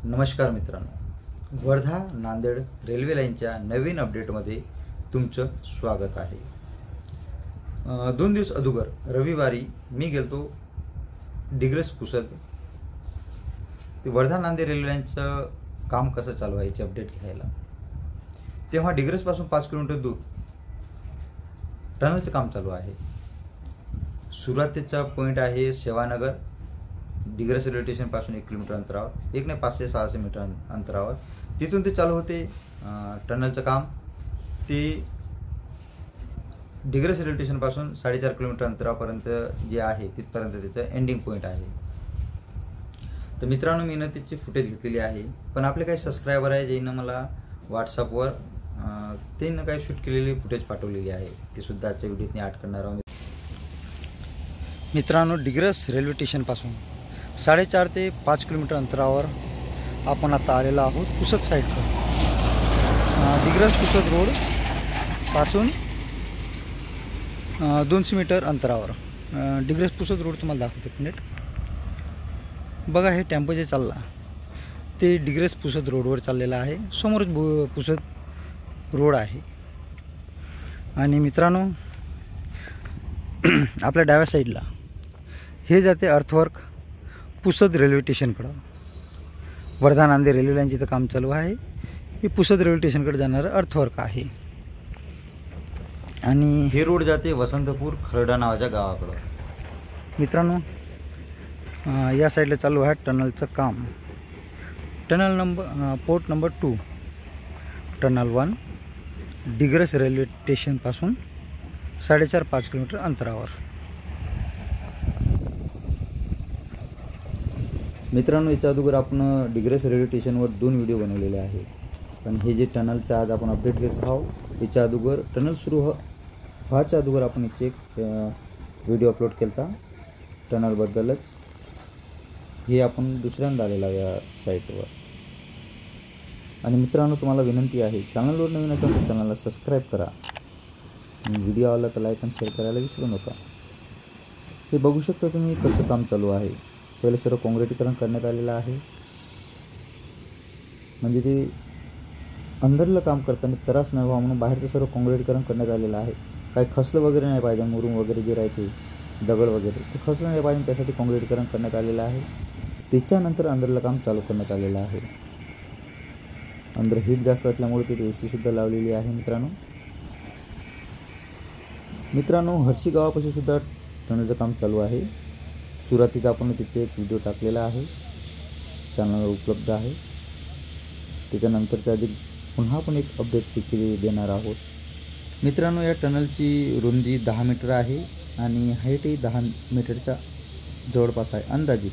नमस्कार मित्रांनो, वर्धा नांदेड रेल्वे लाईनच्या नवीन अपडेटमध्ये तुमचं स्वागत आहे। 2 दिवस अगोदर रविवारी मी गेलतो डिग्रस पुसद ते वर्धा नांदेड रेल्वे लाईनचं काम कसं चालू आहे याची अपडेट घ्यायला। तेव्हा डिग्रस पासून 5 किलोमीटर दूर टनलचं काम चालू आहे। सुरुवातीचा पॉइंट आहे सेवानगर, डिग्रस रेल्वे स्टेशन पासून 1 किलोमीटर अंतरावर, 500-600 मीटर अंतरावर तिथून ते चालू होते टनलचं काम। ते डिग्रस रेल्वे स्टेशन पासून 4.5 किलोमीटर अंतरापर्यंत जे आहे तिथपर्यंत त्याचं एंडिंग पॉइंट आहे। तर मित्रांनो, मी ना त्याची फुटेज घेतलेली आहे, पण आपले काही सबस्क्रायबर आहे ज्यांनी मला व्हॉट्सअपवर त्यांनी काही शूट केलेली फुटेज पाठवलेली आहे, ती सुद्धा आजच्या व्हिडिओत ॲड करणार आहोत। मित्रांनो, डिग्रस रेल्वे स्टेशन पासून 4.5 ते 5 किलोमीटर अंतरावर आपण आता आलेलो आहोत पुसद साईडवर। डिग्रस पुसद रोड पासून 200 मीटर अंतरावर डिग्रस पुसद रोड तुम्हाला दाखवते। एक मिनिट बघा, हे टेम्पो जे चालला ते डिग्रस पुसद रोडवर चाललेला आहे। समोरच पुसद रोड आहे। आणि मित्रांनो, आपल्या डाव्या साईडला हे जाते अर्थवर्क पुसद रेल्वे स्टेशनकडं। वर्धा नांदेड रेल्वे लाईनचं इथं काम चालू आहे। हे पुसद रेल्वे स्टेशनकडे जाणारं अर्थवर्क आहे। आणि हे रोड जाते वसंतपूर खरडा नावाच्या गावाकडं। मित्रांनो, या साईडला चालू आहे टनलचं काम। Tunnel port number 2 tunnel 1 Digras railway स्टेशनपासून 4.5-5 किलोमीटर अंतरावर। मित्रांनो, याच्या अगोदर आपण डिग्रस रेल्वे स्टेशनवर 2 व्हिडिओ बनवलेले आहे, पण हे जे टनलचं आज आपण अपडेट घेत आहोत याच्या अगोदर टनल सुरू व्हायच्या अगोदर आपण याचे एक व्हिडिओ अपलोड केला टनलबद्दलच। हे आपण दुसऱ्यांदा आलेला या साईटवर। आणि मित्रांनो, तुम्हाला विनंती आहे, चॅनलवर नवीन असेल तर चॅनलला सबस्क्राईब करा आणि व्हिडिओ आवडला तर लाईक आणि शेअर करायला विसरू नका। हे बघू शकता तुम्ही कसं काम चालू आहे। पहिले सर्व काँक्रिटीकरण करण्यात आलेलं आहे, म्हणजे ते अंदरलं काम करताना त्रास न व्हावा म्हणून बाहेरचं सर्व काँक्रिटीकरण करण्यात आलेलं आहे। काही खचलं वगैरे नाही पाहिजे, मुरुम वगैरे जे राहते दगड वगैरे ते खचलं नाही पाहिजे, त्यासाठी काँक्रिटीकरण करण्यात आलेलं आहे। त्याच्यानंतर अंदरलं काम चालू करण्यात आलेलं आहे। अंदर हीट जास्त असल्यामुळे तिथे AC सुद्धा लावलेली आहे। मित्रांनो, हर्षी गावापाशी सुद्धा टनलचं काम चालू आहे। सुरुवातीचा आपण तिथे एक व्हिडिओ टाकलेला आहे, चॅनलवर उपलब्ध आहे। त्याच्यानंतरच्या आधी पुन्हा पण एक अपडेट तिथे देणार आहोत। मित्रांनो, या टनलची रुंदी 10 मीटर आहे आणि हाईटही 10 मीटरच्या जवळपास आहे अंदाजित।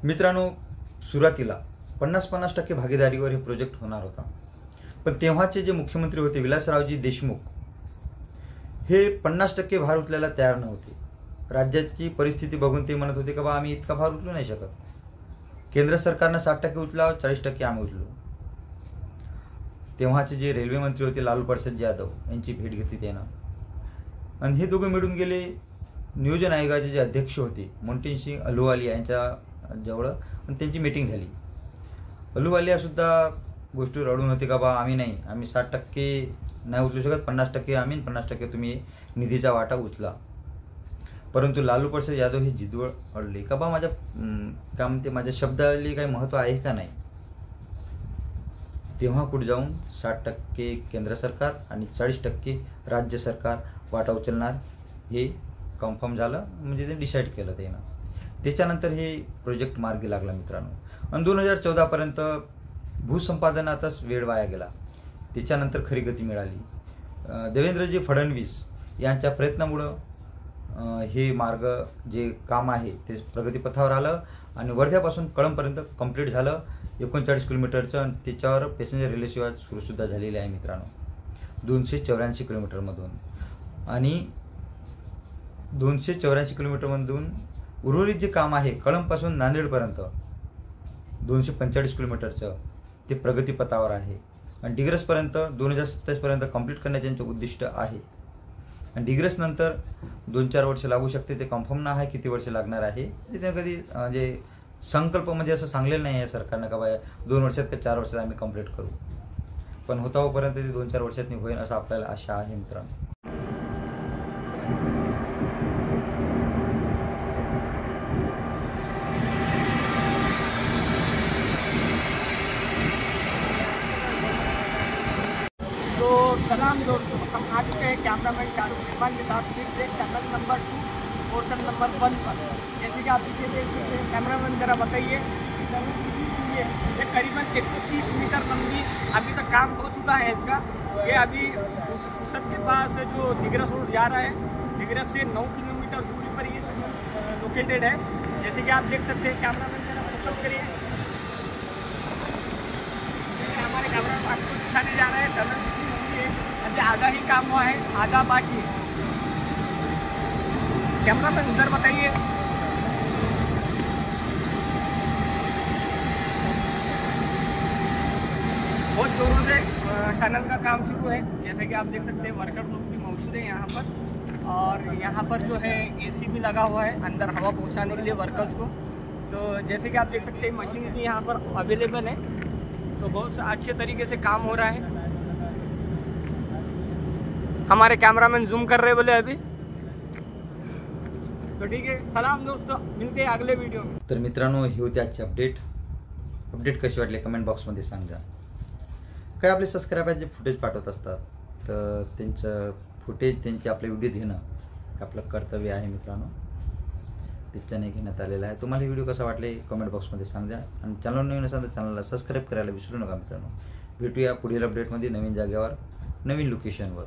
मित्रांनो, सुरुवातीला 50-50% भागीदारीवर हे प्रोजेक्ट होणार होता, पण तेव्हाचे जे मुख्यमंत्री होते विलासरावजी देशमुख हे 50% भार उचलायला तयार नव्हते। राज्याची परिस्थिती बघून ते म्हणत होते की बा आम्ही इतका भार उचलू नाही शकत, केंद्र सरकारनं 60% उचलावं, 40% आम्ही उचलू। तेव्हाचे जे रेल्वे मंत्री होते लालू प्रसाद यादव यांची भेट घेतली त्यानं, आणि हे दोघं मिळून गेले नियोजन आयोगाचे जे अध्यक्ष होते मोन्टी सिंग अहलुवालिया यांच्या जवळ, आणि त्यांची मीटिंग झाली। अहलुवालिया सुद्धा गोष्टीवर अडून होते का बा आम्ही 60% नाही उचलू शकत, 50% आम्ही 50% तुम्ही निधीचा वाटा उचला। परंतु लालू प्रसाद यादव हे जिद्दवर अडले का बा माझ्या शब्दाला काही महत्त्व आहे का नाही। तेव्हा पुढे जाऊन 60% केंद्र सरकार आणि 40% राज्य सरकार वाटा उचलणार हे कन्फर्म झालं, म्हणजे ते डिसाईड केलं त्यानं। त्याच्यानंतर हे प्रोजेक्ट मार्गी लागला मित्रांनो। आणि 2014 पर्यंत भूसंपादनातच वेळ वाया गेला। त्याच्यानंतर खरी गती मिळाली। देवेंद्रजी फडणवीस यांच्या प्रयत्नामुळं हे मार्ग जे काम आहे ते प्रगतीपथावर आलं आणि वर्ध्यापासून कळंबपर्यंत कंप्लीट झालं 39 किलोमीटरचं, आणि त्याच्यावर पॅसेंजर रेल्वे सेवा सुरूसुद्धा झालेली आहे मित्रांनो 284 किलोमीटरमधून। आणि 284 किलोमीटरमधून उर्वरित जे काम आहे कळंबपासून नांदेडपर्यंत 245 किलोमीटरचं ते प्रगतीपथावर आहे। आणि डिग्रसपर्यंत 2027 पर्यंत कंप्लीट करण्याचे त्यांचे उद्दिष्ट आहे। आणि डिग्रस नंतर 2-4 वर्ष लागू शकते, ते कन्फर्म ना आहे किती वर्ष लागणार आहे. तिथे कधी म्हणजे संकल्प म्हणजे असं सांगलेलं नाही आहे सरकारनं का बा 2 वर्षात का 4 वर्षात आम्ही कंप्लीट करू, पण होतापर्यंत ते 2-4 वर्षात होईल असं आपल्याला आशा आहे मित्रांनो. तो सलाम दोस्तों, हम आ चुके हैं कैमरामैन शाहरुख रहमान के साथ फिर से टनल नंबर 2 पोर्टल नंबर 1 पर. जैसे कि आप पीछे देख सकते हैं, कैमरामैन जरा बताइए. ये करीबन 130 मीटर लंबी अभी तक काम हो चुका है इसका. ये अभी उसक के पास जो दिग्रस रोड जा रहा है, दिग्रस से 9 किलोमीटर दूरी पर ये लोकेटेड है. जैसे कि आप देख सकते हैं, कैमरामैन जरा फोकस करिए. हमारे कैमरा आपको दिखाने जा रहे हैं टनल अभी आधा ही काम हुआ है, आधा बाकी है. कैमरा मैन उधर बताइए. बहुत जोरों से टनल का काम शुरू है. जैसे कि आप देख सकते हैं, वर्कर लोग भी मौजूद हैं यहाँ पर, और यहाँ पर जो है एसी भी लगा हुआ है अंदर हवा पहुँचाने के लिए वर्कर्स को. तो जैसे कि आप देख सकते हैं, मशीन भी यहाँ पर अवेलेबल है. तो बहुत अच्छे तरीके से काम हो रहा है. हमारे कैमरामैन जूम कर रहे बोले अभी. तो ठीक है, सलाम दोस्तों, मिलते हैं अगले व्हिडिओ में. तर मित्रांनो, ही होती आजची अपडेट कशी वाटली कमेंट बॉक्समध्ये सांगा. काय आपले सबस्क्रायबर जे फुटेज पाठवत असतात, तर त्यांचं फुटेज त्यांचे आपले व्हिडिओ घेणं आपलं कर्तव्य आहे मित्रांनो. त्याच्याने घेण्यात आलेलं आहे. तुम्हाला व्हिडिओ कसा वाटले कमेंट बॉक्समध्ये सांगा. आणि चॅनल नवीन असेल तर चॅनलला सबस्क्राईब करायला विसरू नका मित्रांनो. भेटूया पुढील अपडेटमध्ये नवीन जागेवर, नवीन लोकेशनवर.